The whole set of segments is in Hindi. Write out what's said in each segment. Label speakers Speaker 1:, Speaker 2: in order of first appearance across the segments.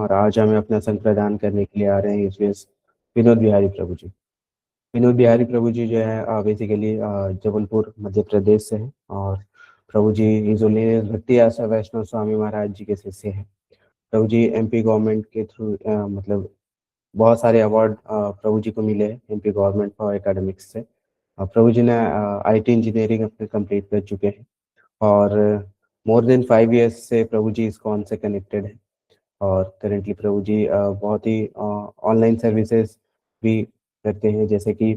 Speaker 1: और आज हमें अपना संग प्रदान करने के लिए आ रहे हैं यूपीएस विनोद बिहारी प्रभु जी। विनोद बिहारी प्रभु जी जो है बेसिकली जबलपुर मध्य प्रदेश से हैं और प्रभु जी इजोली भक्ति आशा वैष्णव स्वामी महाराज जी के शिष्य हैं। प्रभु जी एमपी गवर्नमेंट के थ्रू मतलब बहुत सारे अवार्ड प्रभु जी को मिले हैं एमपी गवर्नमेंट फॉर एकेडमिक्स से। प्रभु जी ने आईटी इंजीनियरिंग अपने कंप्लीट कर चुके हैं और मोर देन 5 इयर्स से प्रभु जी इस्कॉन से कनेक्टेड है। और करेंटली प्रभु जी बहुत ही ऑनलाइन सर्विसेज भी करते हैं, जैसे कि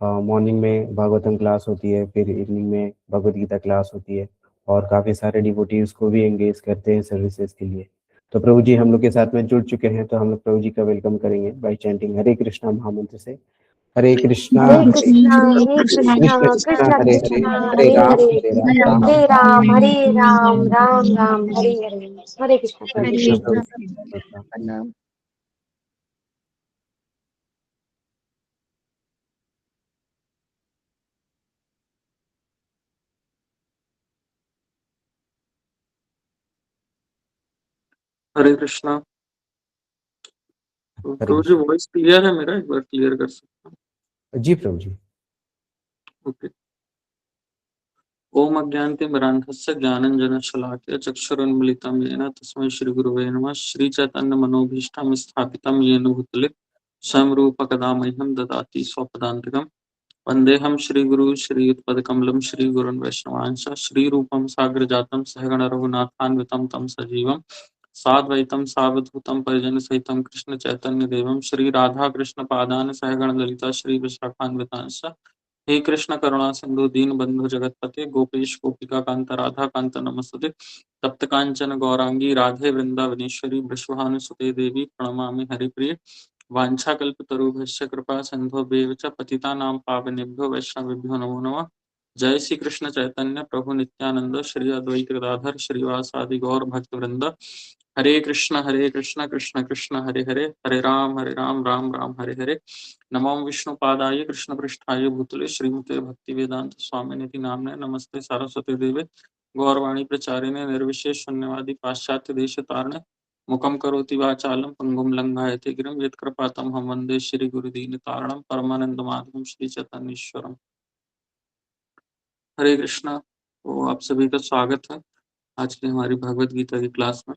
Speaker 1: मॉर्निंग में भागवतम क्लास होती है, फिर इवनिंग में भगवत गीता क्लास होती है और काफ़ी सारे डिवोटीज को भी एंगेज करते हैं सर्विसेज के लिए। तो प्रभु जी हम लोग के साथ में जुड़ चुके हैं, तो हम लोग प्रभु जी का वेलकम करेंगे बाई चैंटिंग हरे कृष्णा महामंत्र से। हरे कृष्णा
Speaker 2: हरे
Speaker 1: हरे
Speaker 2: कृष्णा हरे कृष्णा
Speaker 1: कृष्ण
Speaker 2: कृष्ण
Speaker 1: कृष्ण हरे हरे
Speaker 2: कृष्ण
Speaker 1: हरे
Speaker 2: हरे
Speaker 1: राम
Speaker 2: हरे
Speaker 1: हरे राम राम
Speaker 2: हरे
Speaker 1: राम
Speaker 2: राम हरे राम राम राम हरे हरे। हरे कृष्ण
Speaker 1: हरे
Speaker 2: प्रभु
Speaker 1: कृष्ण
Speaker 2: जी।
Speaker 1: प्रभु जी बहुत बहुत
Speaker 3: प्रणाम।
Speaker 4: हरे कृष्णा। तो
Speaker 1: हरे
Speaker 4: प्रभु जी
Speaker 1: कृष्ण।
Speaker 4: वॉइस क्लियर है मेरा? एक बार क्लियर कर सकते
Speaker 1: जी प्रभु जी।
Speaker 4: हैं? ओके। ओम अज्ञानतिमिरान्धस्य ज्ञानाञ्जनशलाकया चक्षुरुन्मीलितं येन तस्मै श्रीगुरुवे नमः। श्रीचैतन्यमनोभीष्टं स्थापितं येन भूतले स्वयं रूप कदा मह्यं ददाति स्वपदान्तिकम्। वन्देऽहं श्रीगुरू श्रीयुतपदकमलं श्रीगुरुन् वैष्णवांश श्रीरूपं साग्रजातं सहगण रघुनाथान्वितं तं सजीवं साद्वैतं सावधूतं परिजनसहितं कृष्ण चैतन्य देवं श्री राधा कृष्ण पादान सहगण ललिता श्री विशाखान्वितांश। हे कृष्ण करुणा सिंधु दीन बंधु जगतपते गोपेश गोपिका कांत राधा कांत नमस्ते। तप्त कांचन गौरांगी राधे वृंदावनेश्वरी वृषभानुसुते देवी प्रणमामि हरिप्रिय। वाञ्छाकल्पतरुभ्यश्च कृपा सिन्धुभ्येव च पतितानां पावनेभ्यो वैष्णवेभ्यो नमो नमः। जय श्री कृष्ण चैतन्य प्रभु नित्यानंद श्री अद्वैत गदाधर श्रीवासादि गौर भक्तवृंद। हरे कृष्ण कृष्ण कृष्ण हरे हरे, हरे राम राम राम हरे हरे। नमो विष्णुपादाय कृष्णपृष्ठाय भूतले श्रीमते भक्तिवेदांत स्वामिनिति नाम्ने नमस्ते सारस्वती देवे गौरवाणी प्रचारिणे निर्विशेष शून्यवादी पाश्चात्य देश तारणे मुखम करोति वाचालं पंगुम लंघायते गिरिं यत्कृपातमहं वन्दे श्रीगुरुदीनतारणं परमानन्दमाधवं श्रीचैतन्येश्वरम्। हरे कृष्णा। तो आप सभी का स्वागत है आज की हमारी भगवत गीता की क्लास में।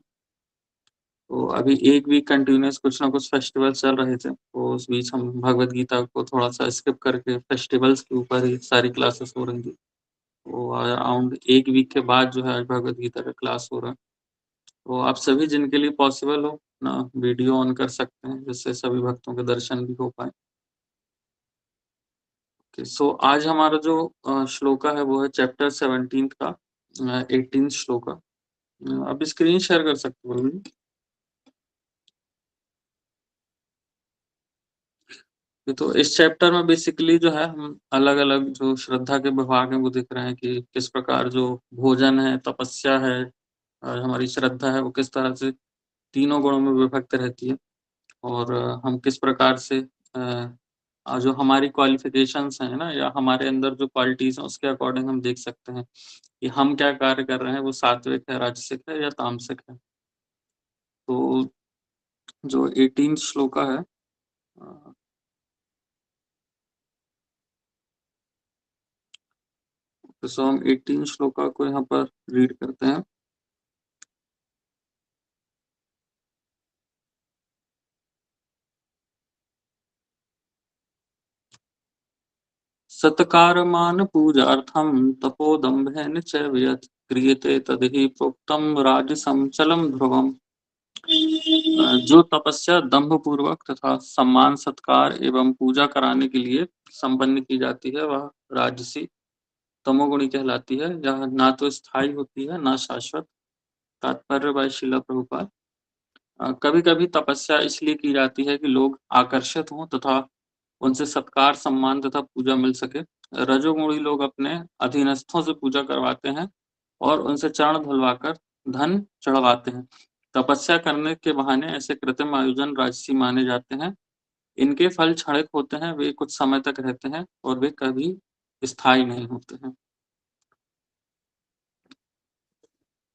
Speaker 4: तो अभी एक वीक कंटिन्यूस कुछ ना कुछ फेस्टिवल चल रहे थे, तो उस बीच हम भगवत गीता को थोड़ा सा स्किप करके फेस्टिवल्स के ऊपर ही सारी क्लासेस हो रही थी। तो अराउंड एक वीक के बाद जो है आज भगवत गीता का क्लास हो रहा है। तो आप सभी जिनके लिए पॉसिबल हो ना वीडियो ऑन कर सकते हैं, जिससे सभी भक्तों के दर्शन भी हो पाए। सो आज हमारा जो श्लोका है वो है चैप्टर 17 का 18 श्लोका। आप स्क्रीन शेयर कर सकते हो अभी? तो इस चैप्टर में बेसिकली जो है हम अलग अलग जो श्रद्धा के विभाग हैं वो देख रहे हैं कि किस प्रकार जो भोजन है, तपस्या है और हमारी श्रद्धा है वो किस तरह से तीनों गुणों में विभक्त रहती है। और हम किस प्रकार से जो हमारी क्वालिफिकेशंस हैं ना या हमारे अंदर जो क्वालिटीज हैं उसके अकॉर्डिंग हम देख सकते हैं कि हम क्या कार्य कर रहे हैं, वो सात्विक है, राजसिक है या तामसिक है। तो जो 18 श्लोका है तो हम 18 श्लोका को यहाँ पर रीड करते हैं। सत्कारमान पूजार्थम तपोदम्भेन च यत् क्रियते तदहि प्रोक्तम राजसं चलम ध्रुवम। जो तपस्या दंभ पूर्वक तथा सम्मान सत्कार एवं पूजा कराने के लिए संपन्न की जाती है वह राजसी तमोगुणी कहलाती है। यह ना तो स्थायी होती है ना शाश्वत। तात्पर्य बाय श्रीला प्रभुपाद। कभी कभी तपस्या इसलिए की जाती है कि लोग आकर्षित हों तथा उनसे सत्कार सम्मान तथा पूजा मिल सके। रजोगुणी लोग अपने अधीनस्थों से पूजा करवाते हैं और उनसे चरण धुलवाकर धन चढ़वाते हैं। तपस्या करने के बहाने ऐसे कृत्रिम आयोजन राजसी माने जाते हैं। इनके फल क्षणिक होते हैं, वे कुछ समय तक रहते हैं और वे कभी स्थायी नहीं होते हैं।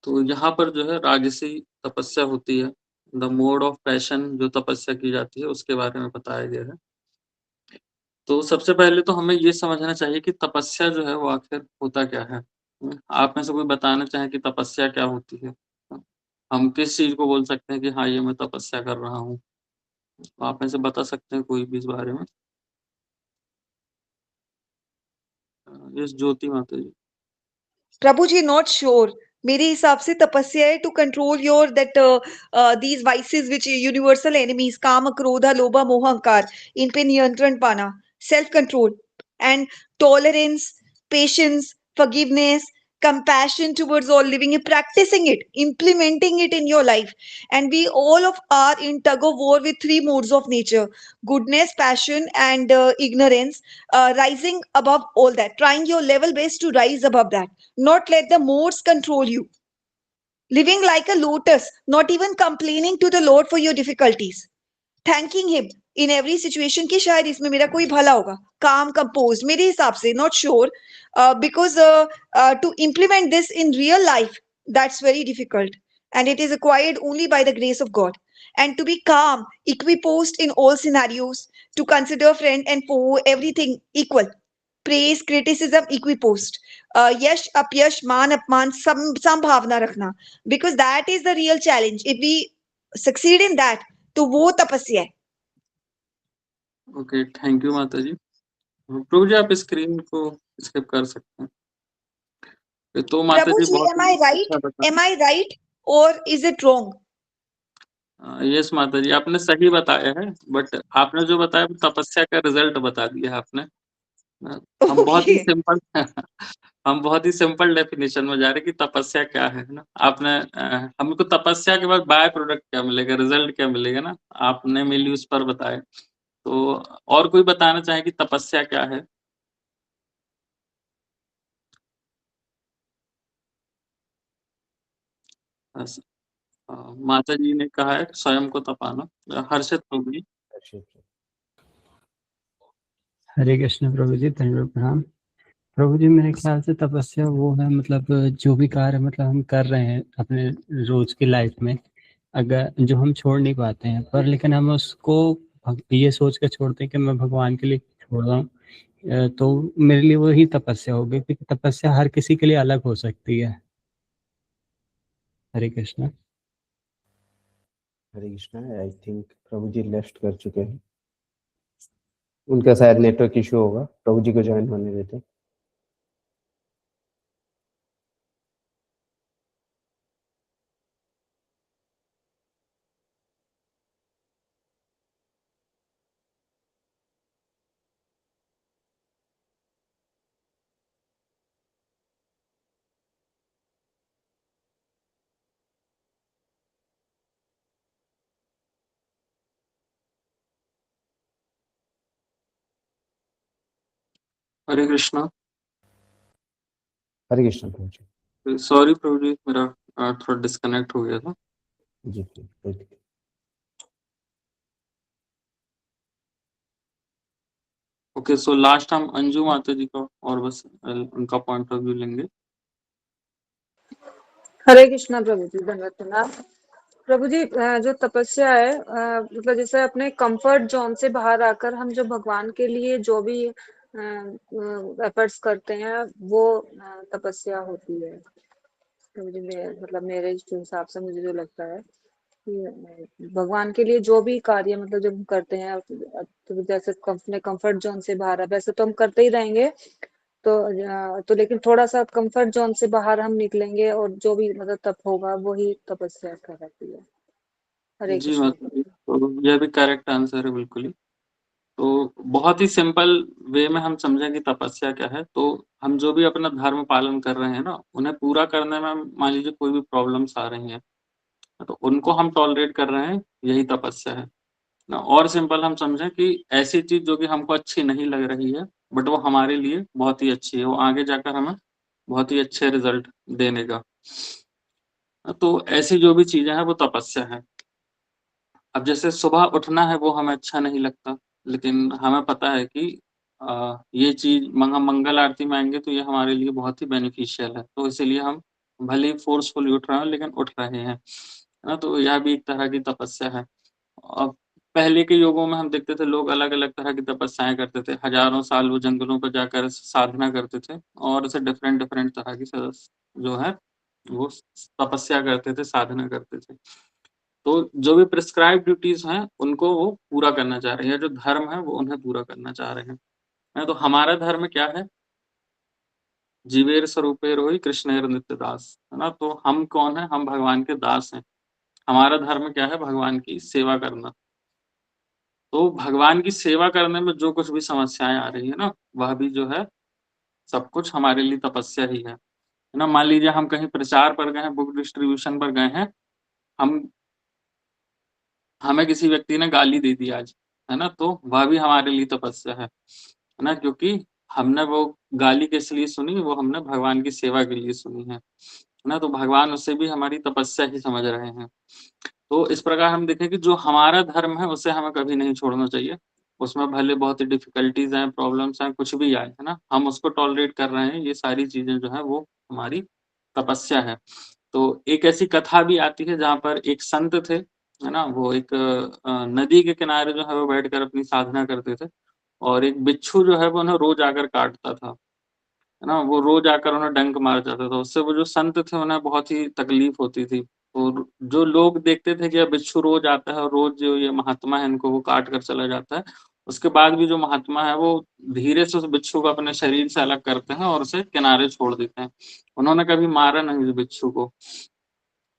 Speaker 4: तो यहाँ पर जो है राजसी तपस्या होती है द मोड ऑफ पैशन जो तपस्या की जाती है उसके बारे में बताया गया है। तो सबसे पहले तो हमें ये समझना चाहिए कि तपस्या जो है वो आखिर होता क्या है? आप में से कोई बताना चाहें कि तपस्या क्या होती है? हम किस चीज़ को बोल सकते हैं कि हाँ, ये मैं तपस्या कर रहा हूँ? तो आप में से बता सकते हैं कोई भी इस बारे में? यस, ज्योति माता जी।
Speaker 3: प्रभु जी नॉट श्योर। मेरे हिसाब से तपस्या है to control your that these vices which universal enemies काम क्रोध लोभ मोह अहंकार, इन पे नियंत्रण पाना, self control and tolerance, patience, forgiveness, compassion towards all living, and practicing it, implementing it in your life. And we all of are in tug of war with three modes of nature: goodness, passion, and ignorance. Rising above all that, trying your level best to rise above that, not let the modes control you. Living like a lotus, not even complaining to the Lord for your difficulties. Thanking him in every situation कि शायद इसमें मेरा कोई भला होगा. Calm, composed, मेरे हिसाब से, not sure, because to implement this in real life, that's very difficult, and it is acquired only by the grace of God. And to be calm, equiposed in all scenarios, to consider friend and foe everything equal. Praise, criticism, equipost. यश अपयश मान अपमान संभावना रखना, because that is the real challenge. If we succeed in that, तो वो तपस्या है.
Speaker 4: ओके, थैंक यू माता जी। प्रभु जी आप स्क्रीन को स्किप कर सकते हैं। तो माता
Speaker 3: प्रभु
Speaker 4: जी
Speaker 3: जी,
Speaker 4: बहुत
Speaker 3: am I right?
Speaker 4: अच्छा बताया।
Speaker 3: Am I right or is it wrong?
Speaker 4: Yes माता जी आपने सही बताया है, बट आपने जो बताया वो तपस्या का रिजल्ट बता दिया आपने। हम बहुत ही
Speaker 3: Okay.
Speaker 4: सिंपल हम बहुत ही सिंपल डेफिनेशन में जा रहे हैं कि तपस्या क्या है ना? आपने हमको तपस्या के बाद बाय प्रोडक्ट क्या मिलेगा, रिजल्ट क्या मिलेगा ना? आपने मेनली उस पर बताया। तो और कोई बताना चाहे कि तपस्या क्या है? बस माता जी ने कहा है स्वयं को तपाना। हर्षित प्रभु जी।
Speaker 5: हरे कृष्ण प्रभु जी, धन्यवाद प्रणाम। प्रभु जी मेरे ख्याल से तपस्या वो है, मतलब जो भी कार्य मतलब हम कर रहे हैं अपने रोज की लाइफ में, अगर जो हम छोड़ नहीं पाते हैं, पर लेकिन हम उसको ये सोच कर छोड़ते हैं कि मैं भगवान के लिए छोड़ रहा हूँ, तो मेरे लिए वही तपस्या होगी, क्योंकि तपस्या हर किसी के लिए अलग हो सकती है। हरे कृष्ण।
Speaker 1: हरे कृष्णा। आई थिंक प्रभु जी लेफ्ट कर चुके हैं, उनका शायद नेटवर्क इशू होगा, प्रभु जी को ज्वाइन होने देते हैं।
Speaker 4: हरे कृष्णा।
Speaker 1: हरे कृष्णा प्रभु जी।
Speaker 4: सॉरी प्रभु जी, मेरा थोड़ा डिस्कनेक्ट हो गया था।
Speaker 1: जी कोई दिक्कत नहीं।
Speaker 4: ओके, सो लास्ट हम अंजू माता जी का और बस उनका पॉइंट ऑफ व्यू लेंगे।
Speaker 2: हरे कृष्णा प्रभु जी, धन्यवाद प्रणाम। प्रभु जी, जो तपस्या है, मतलब जैसे अपने कंफर्ट जोन से बाहर आकर हम जो भगवान के लिए जो भी एफर्ट्स करते हैं, वो तपस्या होती है। प्रभु जी, मतलब मेरे हिसाब से मुझे जो लगता है कि भगवान के लिए जो भी कार्य मतलब जब हम करते हैं, तो जैसे अपने कंफर्ट जोन से बाहर है, वैसे तो हम करते ही रहेंगे, तो लेकिन थोड़ा सा कंफर्ट जोन से बाहर हम निकलेंगे और जो भी मतलब तप होगा वही तपस्या कहलाती है। हरे
Speaker 4: जी
Speaker 2: कृष्ण।
Speaker 4: माता जी, तो यह भी करेक्ट आंसर है बिल्कुल ही। तो बहुत ही सिंपल वे में हम समझें कि तपस्या क्या है, तो हम जो भी अपना धर्म पालन कर रहे हैं ना, उन्हें पूरा करने में मान लीजिए कोई भी प्रॉब्लम्स आ रही हैं, तो उनको हम टॉलरेट कर रहे हैं, यही तपस्या है ना। और सिंपल हम समझें कि ऐसी चीज जो कि हमको अच्छी नहीं लग रही है, बट वो हमारे लिए बहुत ही अच्छी है, वो आगे जाकर हमें बहुत ही अच्छे रिजल्ट देने का। तो ऐसी जो भी चीजें हैं वो तपस्या है। अब जैसे सुबह उठना है वो हमें अच्छा नहीं लगता, लेकिन हमें पता है कि ये चीज मंगल आरती में आएंगे तो ये हमारे लिए बहुत ही बेनिफिशियल है, तो इसीलिए हम भले ही फोर्सफुली उठ रहे हैं लेकिन उठ रहे हैं। ना? तो यह भी एक तरह की तपस्या है। अब पहले के युगों में हम देखते थे लोग अलग-अलग तरह की तपस्याएँ करते थे। हज़ारों साल वो जंगलों पर जाकर साधना करते थे और ऐसे डिफरेंट-डिफरेंट तरह की जो है वो तपस्या करते थे, साधना करते थे। तो जो भी प्रिस्क्राइब्ड ड्यूटीज़ हैं, उनको वो पूरा करना चाह रहे हैं, जो धर्म है वो उन्हें पूरा करना चाह रहे हैं। तो हमारा धर्म क्या है? जीवेर स्वरूपेर होइ कृष्णेर नित्य दास, है ना? तो हम कौन हैं? हम भगवान के दास हैं। हमारा धर्म क्या है? भगवान की सेवा करना। तो भगवान की सेवा करने में जो कुछ भी समस्याएँ आ रही है ना, वह भी जो है सब कुछ हमारे लिए तपस्या ही है ना? मान लीजिए हम कहीं प्रचार पर गए हैं, बुक डिस्ट्रीब्यूशन पर गए हैं, हम हमें किसी व्यक्ति ने गाली दे दी आज, है ना? तो वह भी हमारे लिए तपस्या है ना? क्योंकि हमने वो गाली किस लिए सुनी? वो हमने भगवान की सेवा के लिए सुनी है ना? तो भगवान उसे भी हमारी तपस्या ही समझ रहे हैं। तो इस प्रकार हम देखें कि जो हमारा धर्म है, उसे हमें कभी नहीं छोड़ना चाहिए। उसमें भले बहुत ही डिफ़िकल्टीज़ आएँ, प्रॉब्लम्स आएँ, कुछ भी आए, है ना? हम उसको टॉलरेट कर रहे हैं, ये सारी चीज़ें जो हैं वो हमारी तपस्या है। तो एक ऐसी कथा भी आती है जहाँ पर एक संत थे, है ना? वो एक नदी के किनारे जो है वो बैठकर अपनी साधना करते थे और एक बिच्छू जो है वो उन्हें रोज़ आकर काटता था। है ना? वो रोज़ आकर उन्हें डंक मार जाता था। उससे वो जो संत थे उन्हें बहुत ही तकलीफ़ होती थी। और जो लोग देखते थे कि अब बिच्छू रोज़ आता है और रोज़ जो ये महात्मा है इनको वो काट कर चला जाता है। उसके बाद भी जो महात्मा है वो धीरे से उस बिच्छू को अपने शरीर से अलग करते हैं और उसे किनारे छोड़ देते हैं। उन्होंने कभी मारा नहीं उस बिच्छू को।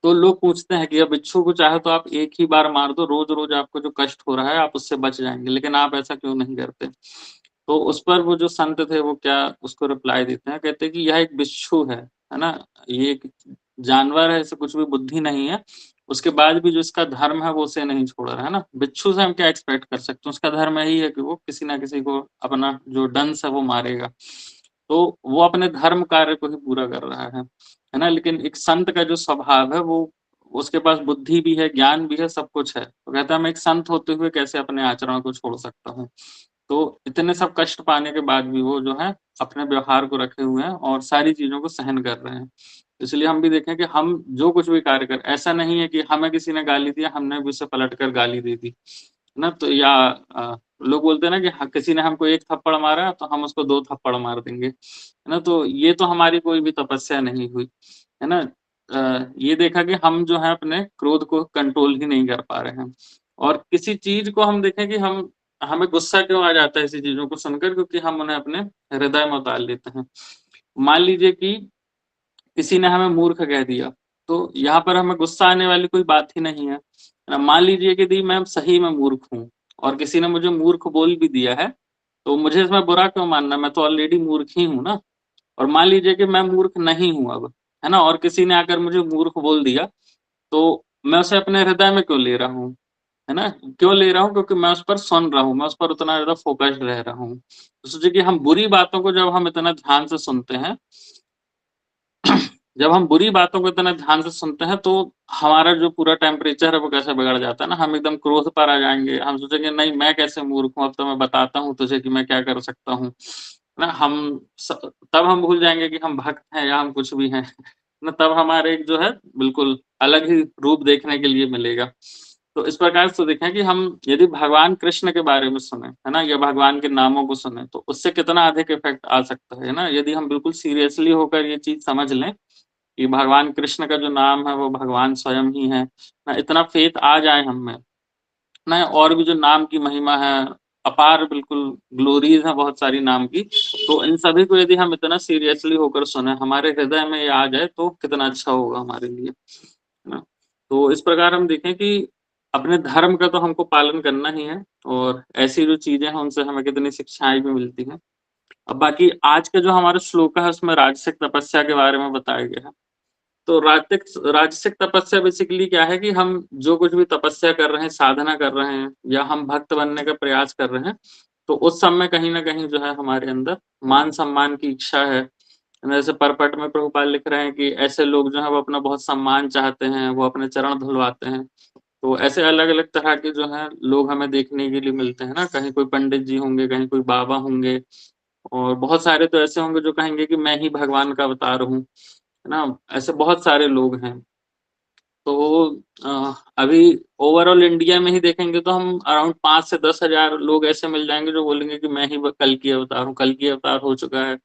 Speaker 4: तो लोग पूछते हैं कि अब बिच्छू को चाहे तो आप एक ही बार मार दो, रोज़-रोज़ आपको जो कष्ट हो रहा है आप उससे बच जाएँगे, लेकिन आप ऐसा क्यों नहीं करते? तो उस पर वो जो संत थे वो क्या उसको रिप्लाई देते हैं, कहते हैं कि यह एक बिच्छू है ना? ये एक जानवर है, इसे कुछ भी बुद्धि नहीं है, उसके बाद भी जो इसका धर्म है वो उसे नहीं छोड़ रहा है ना? बिच्छू से हम क्या एक्सपेक्ट कर सकते हैं? उसका धर्म यही है कि वो किसी न किसी को अपना जो डंस है वो मारेगा। तो वो अपने धर्म कार्य को ही पूरा कर रहा है ना? लेकिन एक संत का जो स्वभाव है वो उसके पास बुद्धि भी है, ज्ञान भी है, सब कुछ है। तो कहता है मैं एक संत होते हुए कैसे अपने आचरण को छोड़ सकता हूँ? तो इतने सब कष्ट पाने के बाद भी वो जो है अपने व्यवहार को रखे हुए हैं और सारी चीज़ों को सहन कर रहे हैं। इसलिए हम भी देखें कि हम जो कुछ भी कार्य करें, ऐसा नहीं है कि हमें किसी ने गाली दिया, हमने भी उसे पलटकर गाली दे दी। ना तो या लोग बोलते हैं ना कि हाँ, किसी ने हमको 1 थप्पड़ मारा तो हम उसको 2 थप्पड़ मार देंगे, है ना? तो ये तो हमारी कोई भी तपस्या नहीं हुई, है ना? ये देखा कि हम जो है अपने क्रोध को कंट्रोल ही नहीं कर पा रहे हैं और किसी चीज़ को हम देखें कि हम हमें गुस्सा क्यों आ जाता है ऐसी चीज़ों को सुनकर क्योंकि हम उन्हें अपने हृदय में उतार लेते हैं। मान लीजिए कि किसी ने हमें मूर्ख कह दिया, तो यहाँ पर हमें गुस्सा आने वाली कोई बात ही नहीं है। मान लीजिए कि यदि मैं सही में मूर्ख हूँ और किसी ने मुझे मूर्ख बोल भी दिया है, तो मुझे इसमें बुरा क्यों मानना? मैं तो ऑलरेडी मूर्ख ही हूँ ना। और मान लीजिए कि मैं मूर्ख नहीं हूँ अब, है ना? और किसी ने आकर मुझे मूर्ख बोल दिया, तो मैं उसे अपने हृदय में क्यों ले रहा हूँ? है ना? क्यों ले रहा हूँ? क्योंकि मैं उस पर सुन रहा हूँ, मैं उस पर उतना ज़्यादा फ़ोकस्ड रह रहा हूँ। तो सोचिए कि हम बुरी बातों को जब हम इतना ध्यान से सुनते हैं जब हम बुरी बातों को इतना ध्यान से सुनते हैं, तो हमारा जो पूरा टेम्परेचर है, वो कैसे बिगड़ जाता है ना, हम एकदम क्रोध पर आ जाएँगे। हम सोचेंगे नहीं मैं कैसे मूर्ख हूँ, अब तो मैं बताता हूँ तुझे कि मैं क्या कर सकता हूँ। ना हम स तब हम भूल जाएँगे कि हम भक्त हैं या हम कुछ भी हैं। ना तब हमारे एक जो है बिल्कुल अलग ही रूप देखने के लिए मिलेगा। तो इस प्रकार से देखें कि हम यदि भगवान कृष्ण के बारे में सुने, है ना? या भगवान के नामों को सुने, तो उससे कितना अधिक इफ़ेक्ट आ सकता है ना? यदि हम बिल्कुल सीरियसली होकर ये चीज़ समझ लें कि भगवान कृष्ण का जो नाम है वो भगवान स्वयं ही है। ना इतना फ़ेथ आ जाए हम में, ना और भी जो नाम की महिमा है, अपार बिल्कुल ग्लोरीज़ हैं बहुत सारी नाम की, तो इन सभी को यदि हम इतना सीरियसली होकर सुने, हमारे हृदय में ये आ जाए तो कितना अच्छा होगा हमारे लिए, है ना? तो इस प्रकार हम देखें कि अपने धर्म का तो हमको पालन करना ही है और ऐसी जो चीज़ें हैं उनसे हमें कितनी शिक्षाएँ भी मिलती हैं। अब बाकी आज का जो हमारा श्लोक है उसमें राजसिक तपस्या के बारे में बताया गया है। तो राजसिक तपस्या बेसिकली क्या है कि हम जो कुछ भी तपस्या कर रहे हैं, साधना कर रहे हैं या हम भक्त बनने का प्रयास कर रहे हैं, तो उस समय कहीं न कहीं जो है हमारे अंदर मान-सम्मान की इच्छा है। जैसे परपट में प्रभुपाद लिख रहे हैं कि ऐसे लोग जो हैं वो अपना बहुत सम्मान चाहते हैं, वो अपने चरण धुलवाते हैं। तो ऐसे अलग-अलग तरह के जो हैं लोग हमें देखने के लिए मिलते हैं ना, कहीं कोई पंडित जी होंगे, कहीं कोई बाबा होंगे और बहुत सारे तो ऐसे होंगे जो कहेंगे कि मैं ही भगवान का अवतार हूँ। है ना? ऐसे बहुत सारे लोग हैं। तो अभी ओवरऑल इंडिया में ही देखेंगे तो हम अराउंड 5 से 10,000 लोग ऐसे मिल जाएंगे जो बोलेंगे कि मैं ही कल की अवतार हूँ। कल की अवतार हो चुका है,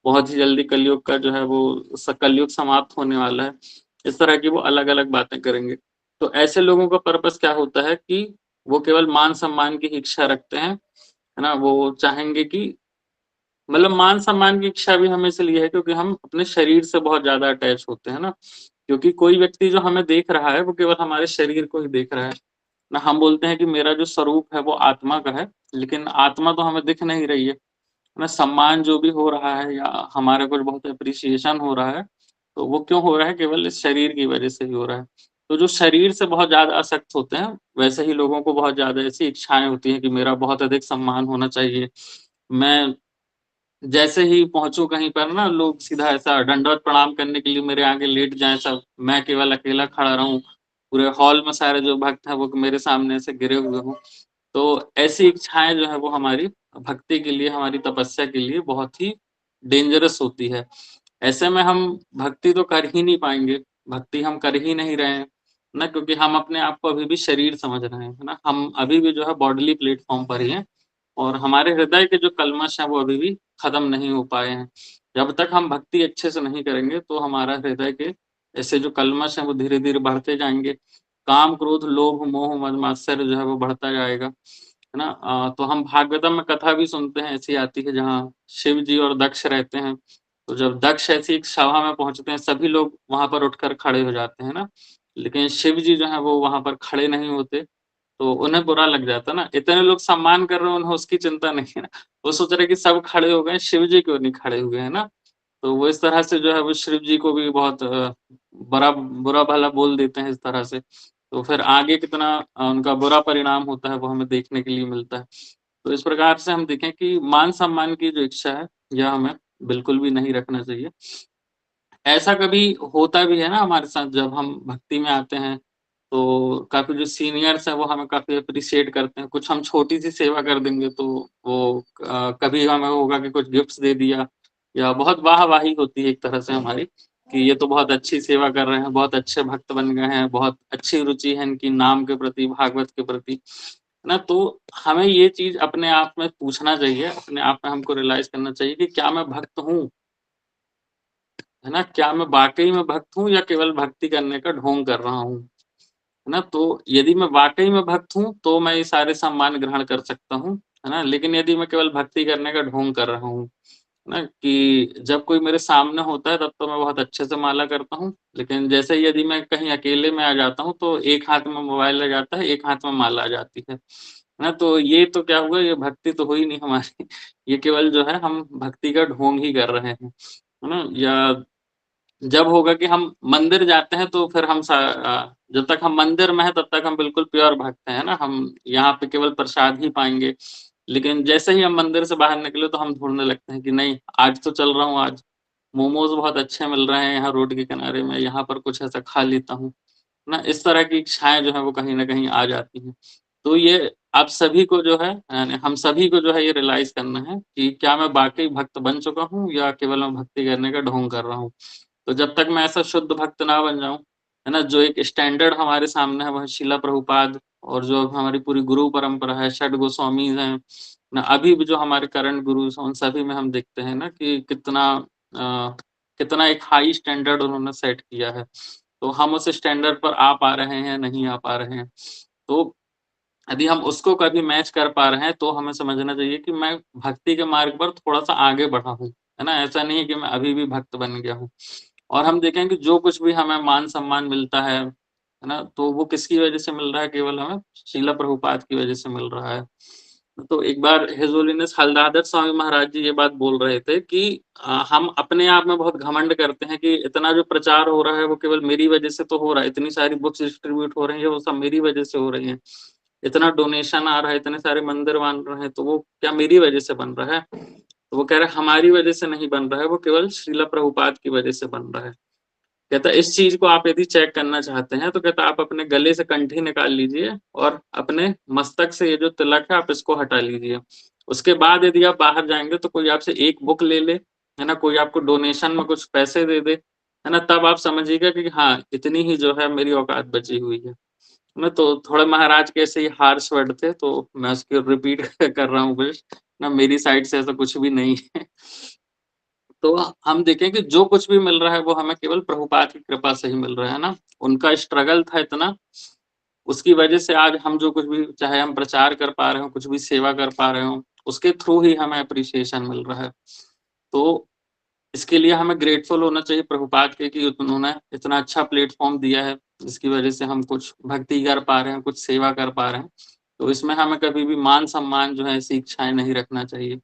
Speaker 4: बहुत ही जल्दी कलयुग का जो है वो कलयुग समाप्त होने वाला है। इस तरह की वो अलग अलग बातें करेंगे। तो ऐसे लोगों का पर्पस क्या होता है कि वो केवल मान सम्मान की इच्छा रखते हैं, है ना। वो चाहेंगे कि मतलब मान सम्मान की इच्छा भी हमें इसलिए है क्योंकि हम अपने शरीर से बहुत ज्यादा अटैच होते हैं ना। क्योंकि कोई व्यक्ति जो हमें देख रहा है वो केवल हमारे शरीर को ही देख रहा है ना। हम बोलते हैं कि मेरा जो स्वरूप है वो आत्मा का है, लेकिन आत्मा तो हमें दिख नहीं रही है ना। सम्मान जो भी हो रहा है या हमारे कुछ बहुत अप्रिसिएशन हो रहा है, तो वो क्यों हो रहा है? केवल इस शरीर की वजह से ही हो रहा है। तो जो शरीर से बहुत ज्यादा आसक्त होते हैं, वैसे ही लोगों को बहुत ज्यादा ऐसी इच्छाएं होती हैं कि मेरा बहुत अधिक सम्मान होना चाहिए। मैं जैसे ही पहुँचूँ कहीं पर ना, लोग सीधा ऐसा दंडवत प्रणाम करने के लिए मेरे आगे लेट जाएँ सब, मैं केवल अकेला खड़ा रहूँ। पूरे हॉल में सारे जो भक्त हैं वो मेरे सामने ऐसे गिरे हुए हों। तो ऐसी इच्छाएँ जो है वो हमारी भक्ति के लिए, हमारी तपस्या के लिए बहुत ही डेंजरस होती है। ऐसे में हम भक्ति तो कर ही नहीं पाएँगे, भक्ति हम कर ही नहीं रहे हैं, ना, क्योंकि हम अपने आप को अभी भी शरीर समझ रहे हैं, है ना? हम अभी भी जो है बॉडीली प्लेटफ़ॉर्म पर ही हैं और हमारे हृदय के जो कल्मश हैं वो अभी भी खत्म नहीं हो पाए हैं। जब तक हम भक्ति अच्छे से नहीं करेंगे तो हमारा हृदय के ऐसे जो कल्मश हैं वो धीरे-धीरे बढ़ते जाएँगे। काम, क्रोध, लोभ, मोह, मद, मात्सर्य जो है वो बढ़ता जाएगा, है ना? तो हम भागवतम में कथा भी सुनते हैं, ऐसी आती है जहाँ शिव जी और दक्ष रहते हैं। तो जब दक्ष ऐसी एक सभा में पहुँचते हैं, सभी लोग वहाँ पर उठकर खड़े हो जाते हैं ना, लेकिन शिव जी जो हैं वो वहाँ पर खड़े नहीं होते। तो उन्हें बुरा लग जाता है ना, इतने लोग सम्मान कर रहे हैं, उन्हें उसकी चिंता नहीं है ना। वो सोच रहे हैं कि सब खड़े हो गए, शिव जी क्यों नहीं खड़े हुए, है ना? तो वो इस तरह से जो है वो शिव जी को भी बहुत बुरा-भला बोल देते हैं इस तरह से। तो फिर आगे कितना उनका बुरा परिणाम होता है वो हमें देखने के लिए मिलता है। तो इस प्रकार से हम देखें कि मान-सम्मान की जो इच्छा है, यह हमें बिल्कुल भी नहीं रखना चाहिए। ऐसा कभी होता भी है ना हमारे साथ, जब हम भक्ति में आते हैं, तो काफ़ी जो सीनियर्स हैं वो हमें काफ़ी एप्रिशिएट करते हैं। कुछ हम छोटी-सी सेवा कर देंगे तो वो कभी हमें होगा कि कुछ गिफ्ट्स दे दिया या बहुत वाह-वाही होती है एक तरह से हमारी, कि ये तो बहुत अच्छी सेवा कर रहे हैं, बहुत अच्छे भक्त बन गए हैं, बहुत अच्छी रुचि है इनकी नाम के प्रति, भागवत के प्रति, है ना? तो हमें ये चीज़ अपने आप में पूछना चाहिए, अपने आप में हमको रियलाइज़ करना चाहिए कि क्या मैं भक्त हूँ? है ना? क्या मैं वाक़ई में भक्त हूँ या केवल भक्ति करने का ढोंग कर रहा हूँ? है ना? तो यदि मैं वाक़ई में भक्त हूँ, तो मैं ये सारे सम्मान ग्रहण कर सकता हूँ, है ना? लेकिन यदि मैं केवल भक्ति करने का ढोंग कर रहा हूँ, है ना? कि जब कोई मेरे सामने होता है तब तो मैं बहुत अच्छे से माला करता हूँ, लेकिन जैसे ही यदि मैं कहीं अकेले में आ जाता हूँ, तो एक हाथ में मोबाइल आ जाता है, एक हाथ में माला आ जाती है ना? तो ये तो क्या हुआ, ये भक्ति तो हुई नहीं हमारी, ये केवल जो है हम भक्ति का ढोंग ही कर रहे हैं, है ना? या जब होगा कि हम मंदिर जाते हैं तो फिर जब तक हम मंदिर में हैं तब तक हम बिल्कुल प्योर भक्त हैं, है ना? हम यहाँ पे केवल प्रसाद ही पाएँगे। लेकिन जैसे ही हम मंदिर से बाहर निकले तो हम ढूँढने लगते हैं कि नहीं, आज तो चल रहा हूँ, आज मोमोज़ बहुत अच्छे मिल रहे हैं यहाँ रोड के किनारे में, यहाँ पर कुछ ऐसा खा लेता हूँ। ना, इस तरह की इच्छाएँ जो हैं वो कहीं न कहीं आ जाती हैं। तो ये आप सभी को जो है, यानी हम सभी को जो है ये रियलाइज़ करना है कि क्या मैं वाक़ई भक्त बन चुका हूँ या केवल मैं भक्ति करने का ढोंग कर रहा हूँ। तो जब तक मैं ऐसा शुद्ध भक्त ना बन जाऊँ, है ना? जो एक स्टैंडर्ड हमारे सामने है वह शिला प्रभुपाद और जो हमारी पूरी गुरु परंपरा है, षड गोस्वामीज़ हैं, ना अभी भी जो हमारे करंट गुरुज़ हैं उन सभी में हम देखते हैं ना कि कितना एक हाई स्टैंडर्ड उन्होंने सेट किया है। तो हम उस स्टैंडर्ड पर आ पा रहे हैं, नहीं आ पा रहे हैं। तो यदि हम उसको कभी मैच कर पा रहे हैं, तो हमें समझना चाहिए कि मैं भक्ति के मार्ग पर थोड़ा-सा आगे बढ़ा हूँ, है ना? ऐसा नहीं है कि मैं अभी भी भक्त बन गया हूँ। और हम देखें कि जो कुछ भी हमें मान-सम्मान मिलता है ना? तो वो किसकी वजह से मिल रहा है? केवल हमें श्रील प्रभुपाद की वजह से मिल रहा है। तो एक बार हिज़ होलीनेस हलदादर स्वामी महाराज जी ये बात बोल रहे थे कि हम अपने आप में बहुत घमंड करते हैं कि इतना जो प्रचार हो रहा है वो केवल मेरी वजह से तो हो रहा है, इतनी सारी बुक्स डिस्ट्रीब्यूट हो रही हैं, वो सब मेरी वजह से हो रही हैं। इतना डोनेशन आ रहा है, इतने सारे मंदिर बन रहे हैं, तो वो क्या मेरी वजह से बन रहा है? तो वो कह रहे हैं हमारी वजह से नहीं बन रहा है, वो केवल श्रील प्रभुपाद की वजह से बन रहा है। कहता है इस चीज़ को आप यदि चेक करना चाहते हैं, तो कहता है आप अपने गले से कंठी निकाल लीजिए और अपने मस्तक से ये जो तिलक है आप इसको हटा लीजिए। उसके बाद यदि आप बाहर जाएँगे तो कोई आपसे एक बुक ले ले, है ना? कोई आपको डोनेशन में कुछ पैसे दे दे, है ना, तब आप समझिएगा कि हाँ, इतनी ही जो है मेरी औकात बची हुई है ना। तो थोड़े महाराज के ऐसे ही हार्श वर्ड थे, तो मैं उसको रिपीट कर रहा हूँ कुछ ना, मेरी साइड से ऐसा कुछ भी नहीं है। तो हम देखें कि जो कुछ भी मिल रहा है वो हमें केवल प्रभुपाद की कृपा से ही मिल रहा है ना। उनका स्ट्रगल था इतना, उसकी वजह से आज हम जो कुछ भी, चाहे हम प्रचार कर पा रहे हो, कुछ भी सेवा कर पा रहे हो, उसके थ्रू ही हमें एप्रिसिएशन मिल रहा है। तो इसके लिए हमें ग्रेटफुल होना चाहिए प्रभुपाद के कि उन्होंने इतना अच्छा प्लेटफ़ॉर्म दिया है, जिसकी वजह से हम कुछ भक्ति कर पा रहे हैं, कुछ सेवा कर पा रहे हैं। तो इसमें हमें कभी भी मान-सम्मान जो है ऐसी इच्छाएँ नहीं रखना चाहिए।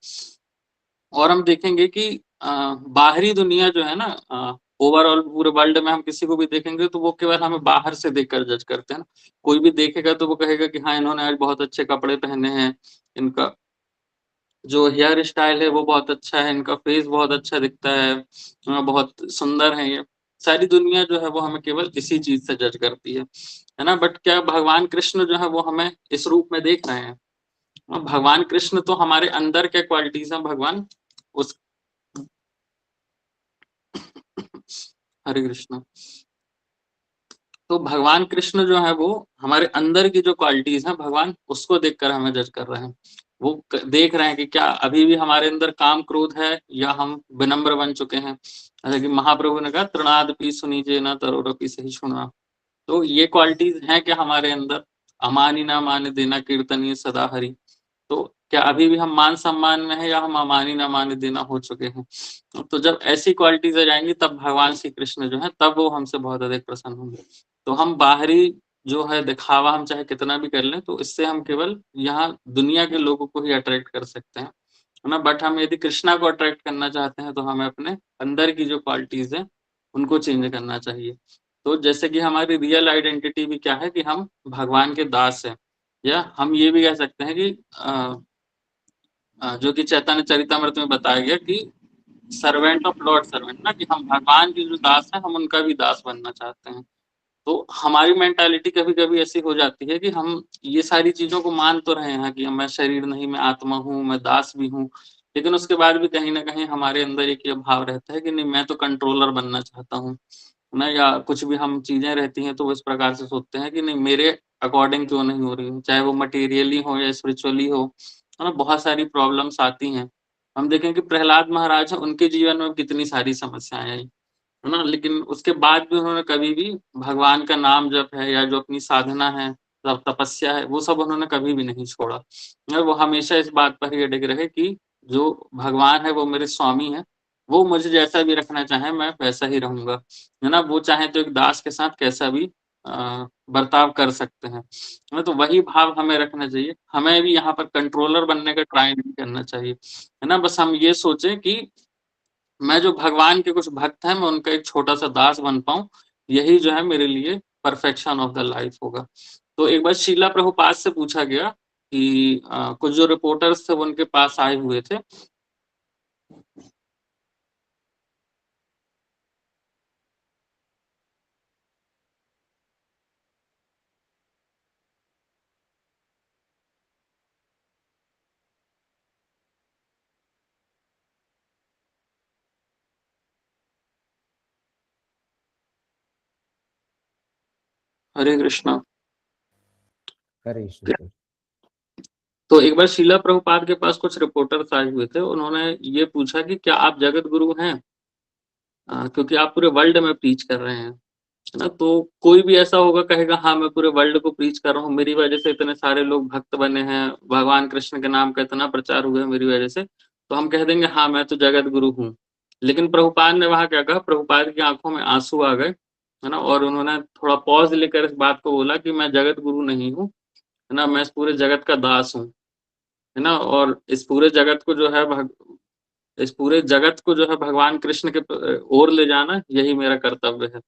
Speaker 4: और हम देखेंगे कि बाहरी दुनिया जो है ना, ओवरऑल पूरे वर्ल्ड में हम किसी को भी देखेंगे तो वो केवल हमें बाहर से देखकर जज करते हैं ना। कोई भी देखेगा तो वो कहेगा कि हाँ, इन्होंने आज बहुत अच्छे कपड़े पहने हैं, इनका जो हेयर स्टाइल है वो बहुत अच्छा है, इनका फेस बहुत अच्छा दिखता है, बहुत सुंदर है ये। सारी दुनिया जो है वो हमें केवल इसी चीज़ से जज करती है ना? बट क्या भगवान कृष्ण जो है वो हमें इस रूप में देख रहे हैं? भगवान कृष्ण तो हमारे अंदर क्या क्वालिटीज़ हैं भगवान उस हरे कृष्णा। तो भगवान कृष्ण जो है वो हमारे अंदर की जो क्वालिटीज़ हैं भगवान उसको देखकर हमें जज कर रहे हैं। वो क देख रहे हैं कि क्या अभी भी हमारे अंदर काम क्रोध है या हम विनम्र बन चुके हैं। जैसे कि महाप्रभु ने कहा तृणादपि सुनीजेन तरोरपि सहिष्णुना। तो ये क्वालिटीज़ हैं क्या हमारे अंदर? अमानि न मानि देना कीर्तनीय सदा हरि। तो क्या अभी भी हम मान-सम्मान में हैं या हम अमानी न मानी देना हो चुके हैं? तो जब ऐसी क्वालिटीज़ आ जाएँगी तब भगवान श्री कृष्ण जो हैं तब वो हमसे बहुत अधिक प्रसन्न होंगे। तो हम बाहरी जो है दिखावा हम चाहे कितना भी कर लें तो इससे हम केवल यहाँ दुनिया के लोगों को ही अट्रैक्ट कर सकते हैं, है ना? बट हम यदि कृष्णा को अट्रैक्ट करना चाहते हैं तो हमें अपने अंदर की जो क्वालिटीज़ हैं उनको चेंज करना चाहिए। तो जैसे कि हमारी रियल आइडेंटिटी भी क्या है कि हम भगवान के दास हैं, या हम ये भी कह सकते हैं कि जो कि चैतन्य चरितामृत में बताया गया कि सर्वेंट ऑफ लॉर्ड सर्वेंट ना, कि हम भगवान के जो दास हैं हम उनका भी दास बनना चाहते हैं। तो हमारी मेंटालिटी कभी-कभी ऐसी हो जाती है कि हम ये सारी चीज़ों को मान तो रहे हैं कि मैं शरीर नहीं, मैं आत्मा हूँ, मैं दास भी हूँ। लेकिन उसके बाद भी कहीं न कहीं हमारे अंदर एक ये भाव रहता है कि नहीं, मैं तो कंट्रोलर बनना चाहता हूँ। ना, या कुछ भी हम चीज़ें रहती हैं तो वो इस प्रकार से सोचते हैं कि नहीं, मेरे अकॉर्डिंग क्यों नहीं हो रही हो, चाहे वो मटेरियली हो या स्पिरिचुअली हो, है ना? बहुत सारी प्रॉब्लम्स आती हैं। हम देखें कि प्रहलाद महाराज हैं, उनके जीवन में कितनी सारी समस्याएँ आई, है ना? लेकिन उसके बाद भी उन्होंने कभी भी भगवान का नाम जप है या जो अपनी साधना है, तपस्या है, वो सब उन्होंने कभी भी नहीं छोड़ा। और वो हमेशा इस बात पर ही अडिग रहे कि जो भगवान है वो मेरे स्वामी हैं, वो मुझे जैसा भी रखना चाहें मैं वैसा ही रहूँगा, है ना? वो चाहें तो एक दास के साथ कैसा भी बर्ताव कर सकते हैं। है ना? तो वही भाव हमें रखना चाहिए। हमें भी यहाँ पर कंट्रोलर बनने का ट्राई नहीं करना चाहिए, है ना? बस हम ये सोचें कि मैं जो भगवान के कुछ भक्त हैं, मैं उनका एक छोटा-सा दास बन पाऊँ, यही जो है मेरे लिए परफेक्शन ऑफ द लाइफ होगा। तो एक बार शीला प्रभुपाद से पूछा गया कि कुछ जो रिपोर्टर्स थे वो उनके पास आए हुए थे। हरे कृष्णा।
Speaker 1: हरे कृष्ण सर।
Speaker 4: तो एक बार शीला प्रभुपाद के पास कुछ रिपोर्टर्स आए हुए थे। उन्होंने ये पूछा कि क्या आप जगत गुरु हैं? क्योंकि आप पूरे वर्ल्ड में प्रीच कर रहे हैं। है ना? तो कोई भी ऐसा होगा कहेगा हाँ, मैं पूरे वर्ल्ड को प्रीच कर रहा हूँ, मेरी वजह से इतने सारे लोग भक्त बने हैं, भगवान कृष्ण के नाम का इतना प्रचार हुआ है मेरी वजह से, तो हम कह देंगे हाँ, मैं तो जगत गुरु हूँ। लेकिन प्रभुपाद ने वहाँ क्या कहा, प्रभुपाद की आँखों में आँसू आ गए, है ना? और उन्होंने थोड़ा पॉज़ लेकर इस बात को बोला कि मैं जगत गुरु नहीं हूँ, है ना? मैं इस पूरे जगत का दास हूँ, है ना? और इस पूरे जगत को जो है इस पूरे जगत को जो है भगवान कृष्ण के ओर ले जाना यही मेरा कर्तव्य है।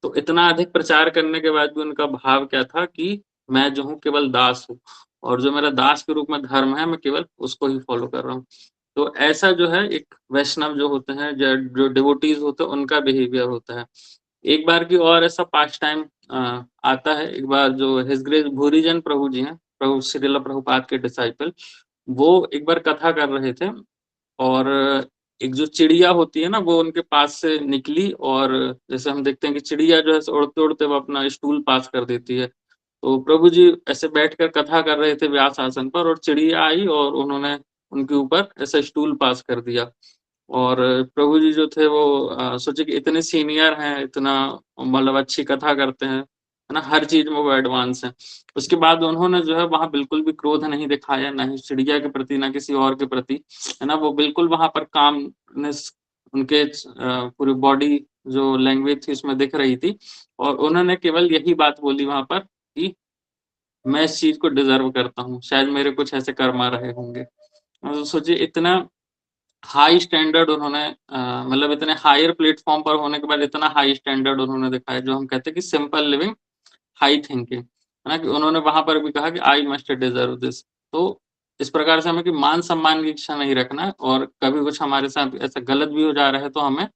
Speaker 4: तो इतना अधिक प्रचार करने के बाद भी उनका भाव क्या था कि मैं जो हूँ केवल दास हूँ, और जो मेरा दास के रूप में धर्म है मैं केवल उसको ही फॉलो कर रहा हूँ। तो ऐसा जो है एक वैष्णव जो होते हैं, जो डिवोटीज़ होते हैं, उनका बिहेवियर होता है। एक बार की और ऐसा पास्ट टाइम आता है। एक बार जो हिज ग्रेस भूरीजन प्रभु जी हैं, प्रभु श्रील प्रभुपाद के डिसाइपल, वो एक बार कथा कर रहे थे, और एक जो चिड़िया होती है ना वो उनके पास से निकली, और जैसे हम देखते हैं कि चिड़िया जो है उड़ते उड़ते वो अपना स्टूल पास कर देती है। तो प्रभु जी ऐसे बैठकर कथा कर रहे थे व्यास आसन पर, और चिड़िया आई और उन्होंने उनके ऊपर ऐसा स्टूल पास कर दिया। और प्रभु जी जो थे वो सोचे कि इतने सीनियर हैं, इतना मतलब अच्छी कथा करते हैं, है ना, हर चीज में वो एडवांस हैं। उसके बाद उन्होंने जो है वहां बिल्कुल भी क्रोध नहीं दिखाया, ना ही चिड़िया के प्रति ना किसी और के प्रति, है ना। वो बिल्कुल वहां पर कामनेस उनके पूरी बॉडी जो लैंग्वेज थी उसमें दिख रही थी, और उन्होंने केवल यही बात बोली वहां पर कि मैं इस चीज को डिजर्व करता हूँ, शायद मेरे कुछ ऐसे कर्म आ रहे होंगे। तो सोचिए इतना हाई स्टैंडर्ड उन्होंने मतलब इतने हायर प्लेटफॉर्म पर होने के बाद इतना हाई स्टैंडर्ड उन्होंने दिखाया, जो हम कहते हैं कि सिंपल लिविंग हाई थिंकिंग, है ना, कि उन्होंने वहां पर भी कहा कि आई मस्ट डिजर्व दिस। तो इस प्रकार से हमें कि मान सम्मान की इच्छा नहीं रखना, और कभी कुछ हमारे साथ ऐसा गलत भी हो जा रहा है तो हमें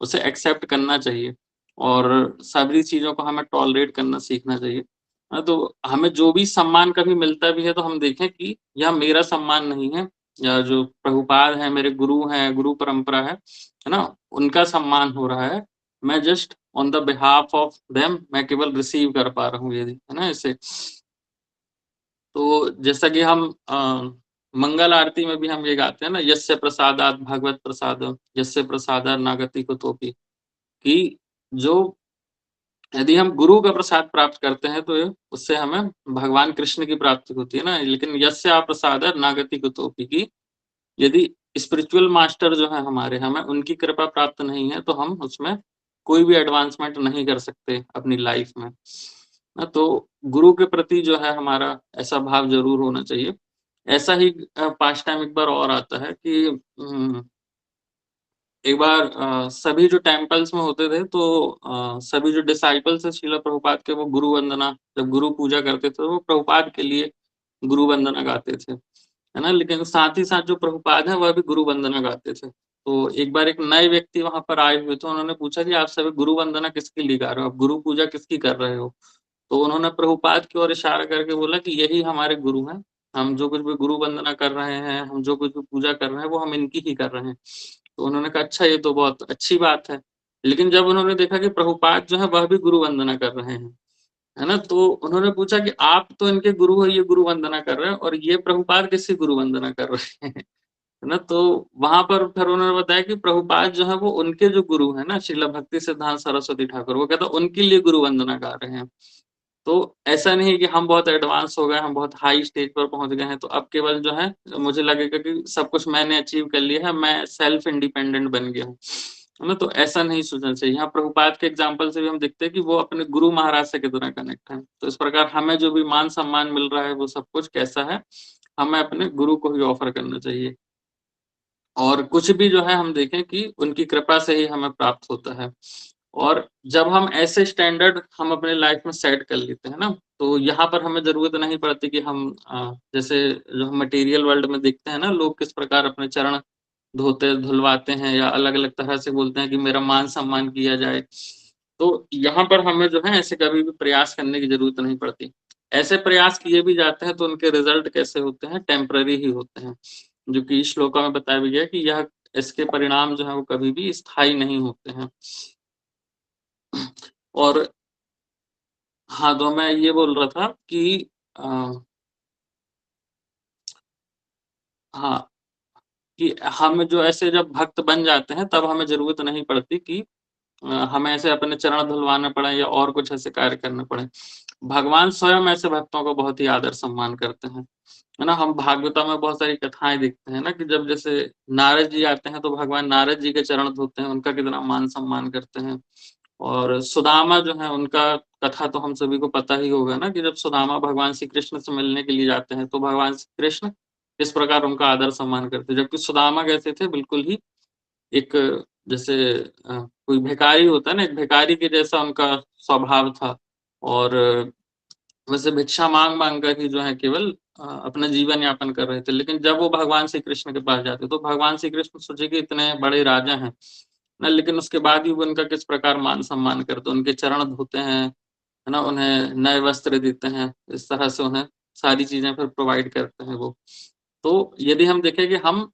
Speaker 4: उसे एक्सेप्ट करना चाहिए, और सभी चीजों को हमें टॉलरेट करना सीखना चाहिए। तो हमें जो भी सम्मान कभी मिलता भी है तो हम देखें कि यह मेरा सम्मान नहीं है, या जो प्रभुपाद है, मेरे गुरु हैं, गुरु परंपरा है ना, उनका सम्मान हो रहा है। मैं just on the behalf of them मैं केवल रिसीव कर पा रहा हूँ, ये है ना इसे। तो जैसा कि हम मंगल आरती में भी हम ये गाते हैं ना, यस्य प्रसादात भगवत प्रसादम यस्य प्रसादात नागति कुतोपि, कि जो यदि हम गुरु का प्रसाद प्राप्त करते हैं तो उससे हमें भगवान कृष्ण की प्राप्ति होती है ना। लेकिन यस्य प्रसादात नागति कुतोपि, की यदि स्पिरिचुअल मास्टर जो है हमारे, हमें उनकी कृपा प्राप्त नहीं है तो हम उसमें कोई भी एडवांसमेंट नहीं कर सकते अपनी लाइफ में ना। तो गुरु के प्रति जो है हमारा ऐसा भाव जरूर होना चाहिए। ऐसा ही पास्ट टाइम एक बार और आता है कि एक बार सभी जो टेम्पल्स में होते थे तो सभी जो डिसाइपल्स है श्रील प्रभुपाद के, वो गुरु वंदना जब गुरु पूजा करते थे वो प्रभुपाद के लिए गुरु वंदना गाते थे, है ना। लेकिन साथ ही साथ जो प्रभुपाद है वह भी गुरु वंदना गाते थे। तो एक बार एक नए व्यक्ति वहां पर आए हुए थे, उन्होंने पूछा कि आप सभी गुरु वंदना किसके लिए गा रहे हो, आप गुरु पूजा किसकी कर रहे हो। तो उन्होंने प्रभुपाद की ओर इशारा करके बोला कि यही हमारे गुरु हैं, हम जो कुछ भी गुरु वंदना कर रहे हैं, हम जो कुछ भी पूजा कर रहे हैं वो हम इनकी ही कर रहे हैं। तो उन्होंने कहा अच्छा ये तो बहुत अच्छी बात है। लेकिन जब उन्होंने देखा कि प्रभुपाद जो है वह भी गुरु वंदना कर रहे हैं, है ना, तो उन्होंने पूछा कि आप तो इनके गुरु हो, ये गुरु वंदना कर रहे हैं, और ये प्रभुपाद किसकी गुरु वंदना कर रहे हैं, है ना। तो वहां पर फिर उन्होंने बताया कि प्रभुपाद जो है वो उनके जो गुरु है ना श्रील भक्ति सिद्धांत सरस्वती ठाकुर, वो कहता उनके लिए गुरु वंदना गा रहे हैं। तो ऐसा नहीं है कि हम बहुत एडवांस हो गए, हम बहुत हाई स्टेज पर पहुंच गए हैं तो अब केवल जो है मुझे लगेगा कि सब कुछ मैंने अचीव कर लिया है, मैं सेल्फ इंडिपेंडेंट बन गया हूँ, है ना। तो ऐसा नहीं सोचना चाहिए। यहाँ प्रभुपाद के एग्जाम्पल से भी हम देखते हैं कि वो अपने गुरु महाराज से कितना कनेक्ट है। तो इस प्रकार हमें जो भी मान सम्मान मिल रहा है वो सब कुछ कैसा है, हमें अपने गुरु को ही ऑफर करना चाहिए। और कुछ भी जो है हम देखें कि उनकी कृपा से ही हमें प्राप्त होता है। और जब हम ऐसे स्टैंडर्ड हम अपने लाइफ में सेट कर लेते हैं ना, तो यहाँ पर हमें जरूरत नहीं पड़ती कि हम जैसे जो हम मटेरियल वर्ल्ड में देखते हैं ना, लोग किस प्रकार अपने चरण धोते धुलवाते हैं या अलग अलग तरह से बोलते हैं कि मेरा मान सम्मान किया जाए। तो यहाँ पर हमें जो है ऐसे कभी भी प्रयास करने की जरूरत नहीं पड़ती। ऐसे प्रयास किए भी जाते हैं तो उनके रिजल्ट कैसे होते हैं, टेम्पररी ही होते हैं, जो कि इस श्लोका में बताया भी गया कि यह इसके परिणाम जो है वो कभी भी स्थायी नहीं होते हैं। और हाँ, तो मैं ये बोल रहा था कि हाँ, कि हम जो ऐसे जब भक्त बन जाते हैं तब हमें जरूरत नहीं पड़ती कि हमें ऐसे अपने चरण धुलवाने पड़े या और कुछ ऐसे कार्य करने पड़े। भगवान स्वयं ऐसे भक्तों को बहुत ही आदर सम्मान करते हैं, है ना। हम भागवता में बहुत सारी कथाएं देखते हैं ना कि जब जैसे नारद जी आते हैं तो भगवान नारद जी के चरण धोते हैं, उनका कितना मान सम्मान करते हैं। और सुदामा जो है उनका कथा तो हम सभी को पता ही होगा ना, कि जब सुदामा भगवान श्री कृष्ण से मिलने के लिए जाते हैं तो भगवान श्री कृष्ण किस प्रकार उनका आदर सम्मान करते हैं। जबकि सुदामा कैसे थे, बिल्कुल ही एक जैसे कोई भिखारी होता है ना, एक भिखारी के जैसा उनका स्वभाव था। और वैसे भिक्षा मांग मांग कर ही जो है केवल अपना जीवन यापन कर रहे थे। लेकिन जब वो भगवान श्री कृष्ण के पास जाते तो भगवान श्री कृष्ण सोचे कि इतने बड़े राजा हैं ना, लेकिन उसके बाद भी वो उनका किस प्रकार मान सम्मान करते, उनके चरण धोते हैं, है ना, उन्हें नए वस्त्र देते हैं, इस तरह से उन्हें सारी चीजें फिर प्रोवाइड करते हैं वो। तो यदि हम देखें कि हम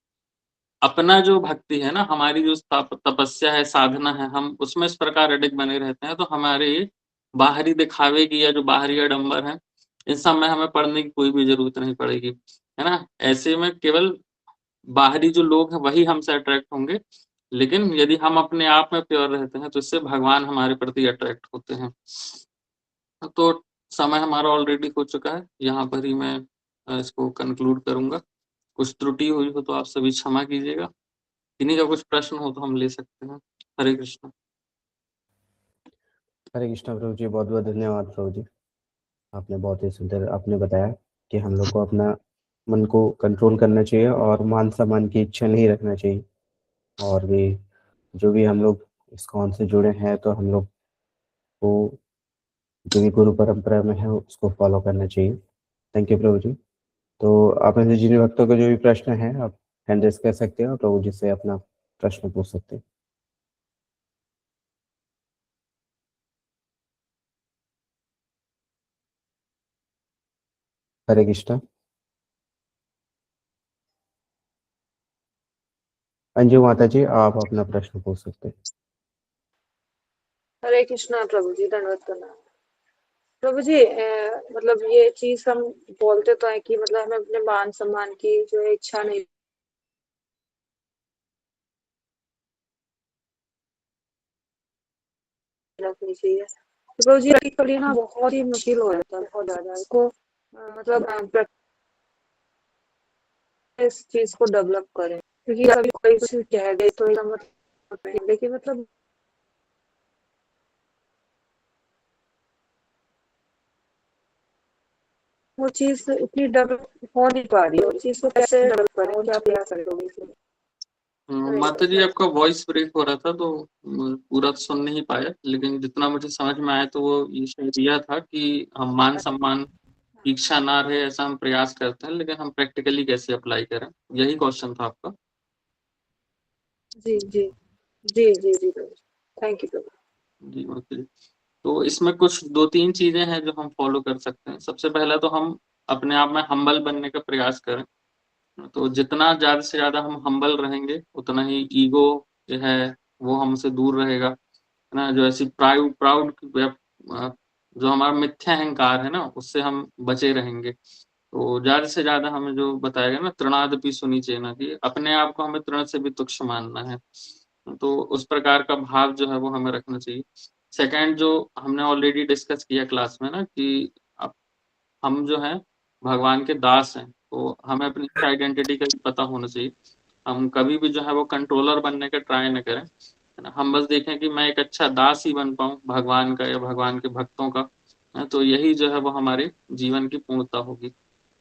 Speaker 4: अपना जो भक्ति है ना, हमारी जो तपस्या है, साधना है, हम उसमें इस प्रकार अडिग बने रहते हैं, तो हमारे बाहरी दिखावे की या जो बाहरी आडंबर है, इन सब में हमें पड़ने की कोई भी ज़रूरत नहीं पड़ेगी, है ना? ऐसे में केवल बाहरी जो लोग हैं वही हमसे अट्रैक्ट होंगे, लेकिन यदि हम अपने आप में प्योर रहते हैं, तो इससे भगवान हमारे प्रति अट्रैक्ट होते हैं। तो समय हमारा ऑलरेडी हो चुका है, यहाँ पर ही मैं इसको कंक्लूड करूँगा। कुछ त्रुटि हुई हो तो आप सभी क्षमा कीजिएगा। इन्हीं का कुछ प्रश्न हो तो हम ले सकते हैं। हरे कृष्ण।
Speaker 1: हरे कृष्णा प्रभु जी, बहुत बहुत धन्यवाद प्रभु जी। आपने बहुत ही सुंदर आपने बताया कि हम लोग को अपना मन को कंट्रोल करना चाहिए और मान सम्मान की इच्छा नहीं रखना चाहिए, और भी जो भी हम लोग इस्कॉन से जुड़े हैं तो हम लोग को जो भी गुरु परंपरा में है उसको फॉलो करना चाहिए। थैंक यू प्रभु जी। तो आप में से जिन भक्तों को जो भी प्रश्न है आप हैंड रेस कर सकते हैं और प्रभु जी से अपना प्रश्न पूछ सकते हैं। हरे कृष्णा। अंजू माता जी, आप अपना प्रश्न पूछ सकते हैं।
Speaker 2: हरे कृष्णा प्रभु जी, दंडवत प्रणाम। प्रभु जी, मतलब ये चीज हम बोलते तो है कि मतलब हमें अपने मान सम्मान की जो है इच्छा नहीं रखनी चाहिए। तो प्रभु जी कभी ना बहुत ही मुश्किल हो जाता है, बहुत ज्यादा इसको मतलब इस चीज को डेवलप करें, क्योंकि अभी कोई कुछ कह दे तो एकदम मतलब, लेकिन मतलब वो चीज इतनी डेवलप हो नहीं पा रही है। उस चीज को कैसे डेवलप करें, क्या प्रयास करोगे इसमें?
Speaker 4: माता जी आपका वॉइस ब्रेक हो रहा था तो पूरा तो सुन नहीं पाया, लेकिन जितना मुझे समझ में आया तो वो ये शायद यह था कि हम मान सम्मान की इच्छा ना रहे ऐसा हम प्रयास करते हैं, लेकिन हम प्रैक्टिकली कैसे अप्लाई करें, यही क्वेश्चन था आपका।
Speaker 2: जी जी जी जी जी प्रभु, थैंक यू प्रभु।
Speaker 4: जी माता जी। तो इसमें कुछ 2-3 चीजें हैं जो हम फॉलो कर सकते हैं। सबसे पहला तो हम अपने आप में हम्बल बनने का प्रयास करें। तो जितना ज़्यादा से ज़्यादा हम हम्बल रहेंगे, उतना ही ईगो जो है वो हमसे दूर रहेगा, है ना? जो ऐसी प्राउड जो हमारा मिथ्या अहंकार है ना, उससे हम बचे रहेंगे। तो ज़्यादा से ज़्यादा हमें जो बताया गया ना, तृणादपि सुनिचेन, कि अपने आप को हमें तृण से भी तुच्छ मानना है। तो उस प्रकार का भाव जो है वो हमें रखना चाहिए। सेकंड, जो हमने ऑलरेडी डिस्कस किया क्लास में ना, कि अब हम जो हैं भगवान के दास हैं, तो हमें अपनी आइडेंटिटी का भी पता होना चाहिए। हम कभी भी जो है वो कंट्रोलर बनने का ट्राई ना करें, है ना? हम बस देखें कि मैं एक अच्छा दास ही बन पाऊँ भगवान का या भगवान के भक्तों का, तो यही जो है वो हमारे जीवन की पूर्णता होगी।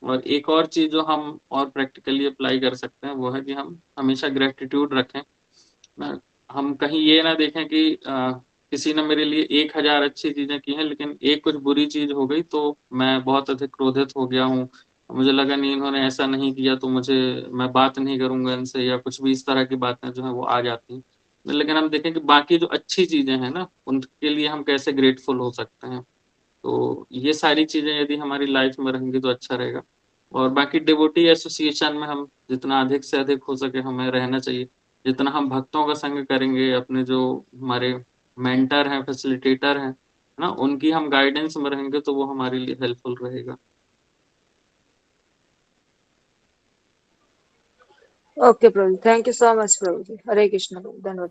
Speaker 4: और एक और चीज़ जो हम और प्रैक्टिकली अप्लाई कर सकते हैं, वो है कि हम हमेशा ग्रैटिट्यूड रखें। ना, हम कहीं ये ना देखें कि किसी ने मेरे लिए 1000 अच्छी चीज़ें की हैं, लेकिन एक कुछ बुरी चीज़ हो गई तो मैं बहुत अधिक क्रोधित हो गया हूँ। मुझे लगा नहीं, इन्होंने ऐसा नहीं किया तो मैं बात नहीं करूँगा इनसे, या कुछ भी इस तरह की बातें जो हैं वो आ जाती हैं। लेकिन हम देखें कि बाकी जो अच्छी चीज़ें हैं ना, उनके लिए हम कैसे ग्रेटफुल हो सकते हैं। तो ये सारी चीज़ें यदि हमारी लाइफ में रहेंगी तो अच्छा रहेगा। और बाकी डिवोटी एसोसिएशन में हम जितना अधिक से अधिक हो सके हमें रहना चाहिए। जितना हम भक्तों का संग करेंगे, अपने जो हमारे मेंटर हैं, फैसिलिटेटर हैं, है ना? उनकी हम गाइडेंस में रहेंगे तो वो हमारे लिए हेल्पफुल रहेगा।
Speaker 2: ओके प्रभु, थैंक यू सो मच प्रभु जी। हरे कृष्ण प्रभु, धन्यवाद।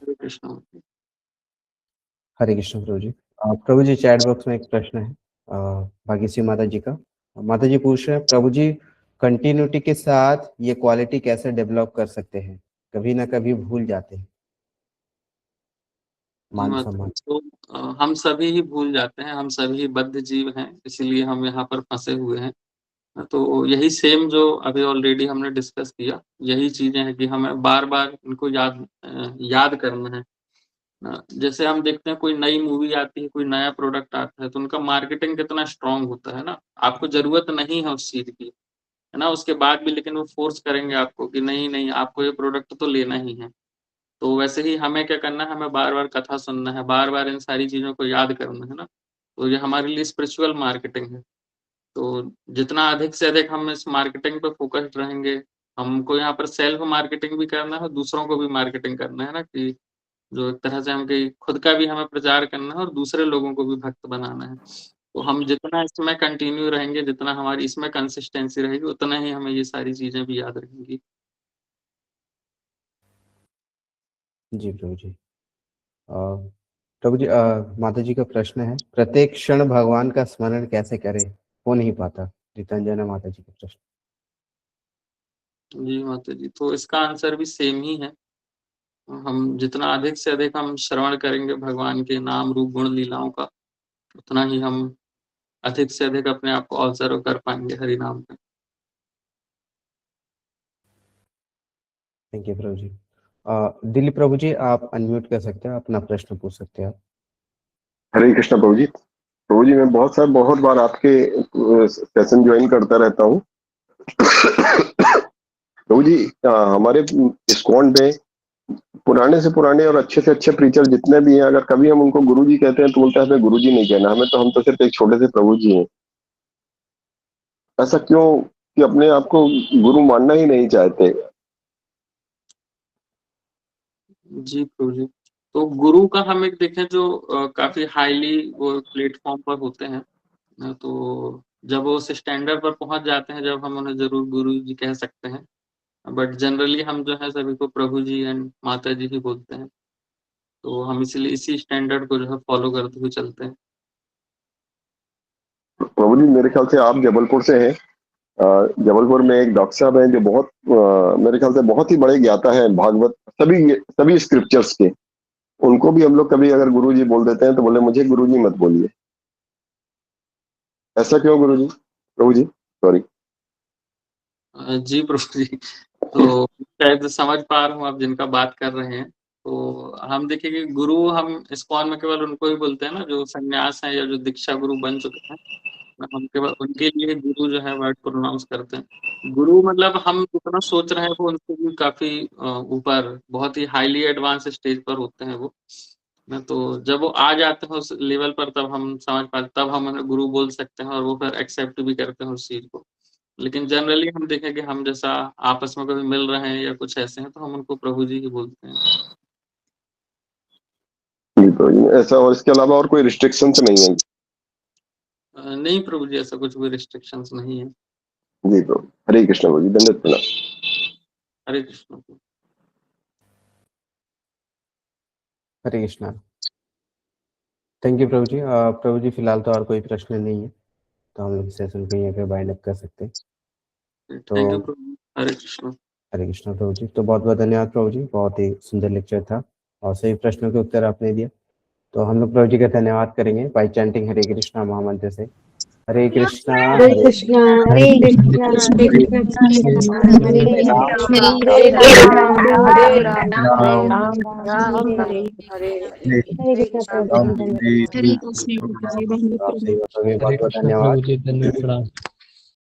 Speaker 4: हरे कृष्ण।
Speaker 1: हरे कृष्ण प्रभु जी। प्रभु जी, चैट बॉक्स में एक प्रश्न है भाग्यश्री माता जी का। माता जी पूछ रहे हैं, प्रभु जी कंटिन्यूटी के साथ ये क्वालिटी कैसे डेवलप कर सकते हैं, कभी ना कभी भूल जाते हैं
Speaker 4: जी
Speaker 1: मान
Speaker 4: माता,
Speaker 1: सम्मान।
Speaker 4: तो हम सभी ही भूल जाते हैं, हम सभी बद्ध जीव हैं, इसीलिए हम यहाँ पर फंसे हुए हैं। तो यही सेम जो अभी ऑलरेडी हमने डिस्कस किया, यही चीजें हैं कि हमें बार बार इनको याद करना है। जैसे हम देखते हैं कोई नई मूवी आती है, कोई नया प्रोडक्ट आता है, तो उनका मार्केटिंग कितना स्ट्रांग होता है ना। आपको जरूरत नहीं है उस चीज की, है ना, उसके बाद भी लेकिन वो फोर्स करेंगे आपको कि नहीं नहीं, आपको ये प्रोडक्ट तो लेना ही है। तो वैसे ही हमें क्या करना है, हमें बार बार कथा सुनना है, बार बार इन सारी चीजों को याद करना है ना। तो ये हमारे लिए स्पिरिचुअल मार्केटिंग है। तो जितना अधिक से अधिक हम इस मार्केटिंग पे फोकस्ड रहेंगे, हमको यहाँ पर सेल्फ मार्केटिंग भी करना है और दूसरों को भी मार्केटिंग करना है ना, कि जो एक तरह से हम कि खुद का भी हमें प्रचार करना है और दूसरे लोगों को भी भक्त बनाना है। तो हम जितना इसमें कंटिन्यू रहेंगे, जितना हमारी इसमें कंसिस्टेंसी रहेगी, उतना ही हमें ये सारी चीज़ें भी याद रहेंगी।
Speaker 1: जी प्रभु जी। प्रभु जी, माता जी का प्रश्न है, प्रत्येक क्षण भगवान का स्मरण कैसे करें, हो नहीं पाता। गीतांजना माता जी का प्रश्न।
Speaker 4: जी माता जी, तो इसका आंसर भी सेम ही है। हम जितना अधिक से अधिक हम श्रवण करेंगे भगवान के नाम, रूप, गुण, लीलाओं का, उतना ही हम अधिक से अधिक अपने आप को ऑब्जर्व कर पाएँगे हरि नाम में।
Speaker 1: थैंक यू प्रभु जी। दिलीप प्रभु जी, आप अनम्यूट कर सकते हैं, अपना प्रश्न पूछ सकते हैं आप।
Speaker 6: हरे कृष्णा प्रभु जी। प्रभु जी, मैं बहुत बार आपके सेशन ज्वाइन करता रहता हूँ। प्रभु जी, हमारे इस्कॉन पे पुराने से पुराने और अच्छे से अच्छे प्रीचर जितने भी हैं, अगर कभी हम उनको गुरु जी कहते हैं तो बोलते हैं हमें गुरु जी नहीं कहना, हम तो सिर्फ एक छोटे से प्रभु जी हैं। ऐसा क्यों कि अपने आप को गुरु मानना ही नहीं चाहते?
Speaker 4: जी प्रभु जी। तो गुरु का हम एक देखें जो काफ़ी हाईली वो प्लेटफ़ॉर्म पर होते हैं, तो जब वो उस स्टैंडर्ड पर पहुँच जाते हैं, जब हम उन्हें ज़रूर गुरु जी कह सकते हैं। बट जनरली हम जो है सभी को प्रभु जी एंड माता जी ही बोलते हैं। तो हम इसीलिए इसी स्टैंडर्ड को जो है फ़ॉलो करते हुए चलते हैं।
Speaker 6: प्रभु जी, मेरे ख्याल से आप जबलपुर से हैं। जबलपुर में एक डॉक्टर साहब हैं जो मेरे ख्याल से बहुत ही बड़े ज्ञाता है भागवत सभी स्क्रिप्चर्स के। उनको भी हम लोग कभी अगर गुरु जी बोल देते हैं तो बोले मुझे गुरु जी मत बोलिए। ऐसा क्यों गुरु जी? प्रभु जी सॉरी।
Speaker 4: जी प्रभु जी। तो शायद समझ पा रहा हूँ आप जिनका बात कर रहे हैं। तो हम देखिए कि गुरु हम इस्कॉन में केवल उनको ही बोलते हैं ना जो सन्यास हैं या जो दीक्षा गुरु बन चुके हैं। हम केवल उनके लिए गुरु जो है वर्ड प्रोनाउंस करते हैं। गुरु मतलब हम जितना सोच रहे हैं वो उनसे भी काफ़ी ऊपर बहुत ही हाईली एडवांस स्टेज पर होते हैं वो। तो जब वो आ जाते हैं उस लेवल पर तब हम समझ पाते, तब हम उन्हें गुरु बोल सकते हैं और वो फिर एक्सेप्ट भी करते हैं उस चीज़ को। लेकिन जनरली हम देखें कि हम जैसा आपस में कभी मिल रहे हैं या कुछ ऐसे हैं तो हम उनको प्रभु जी ही बोलते हैं।
Speaker 6: जी प्रभु जी, ऐसा और इसके अलावा और कोई रिस्ट्रिक्शंस नहीं है?
Speaker 4: नहीं प्रभु जी, ऐसा कुछ भी रिस्ट्रिक्शंस नहीं है।
Speaker 6: जी प्रभु। हरे कृष्ण प्रभु जी, दंडवत प्रणाम।
Speaker 4: हरे कृष्ण।
Speaker 1: हरे कृष्णा। थैंक यू प्रभु जी। प्रभु जी, फिलहाल तो और कोई प्रश्न नहीं है, तो हम लोग सेशन को यहीं पे वाइंड अप कर सकते हैं।
Speaker 4: थैंक यू
Speaker 1: तो
Speaker 4: प्रभु। हरे कृष्ण।
Speaker 1: हरे कृष्णा प्रभु जी। तो बहुत बहुत धन्यवाद प्रभु जी, बहुत ही सुंदर लेक्चर था और सभी प्रश्नों के उत्तर आपने दिया। तो हम लोग प्रभु जी का धन्यवाद करेंगे बाय चैंटिंग हरे कृष्णा महामंत्र से। हरे कृष्णा
Speaker 2: हरे कृष्णा
Speaker 5: हरे
Speaker 2: कृष्णा
Speaker 5: कृष्ण
Speaker 2: हरे कृष्णा हरे राम हरे राम राम हरे हरे
Speaker 5: हरे
Speaker 2: कृष्णा प्रभु जी।
Speaker 1: आप सही बताइए, बहुत बहुत
Speaker 5: कृष्ण
Speaker 1: धन्यवाद।
Speaker 5: प्रभु जी, धन्यवाद।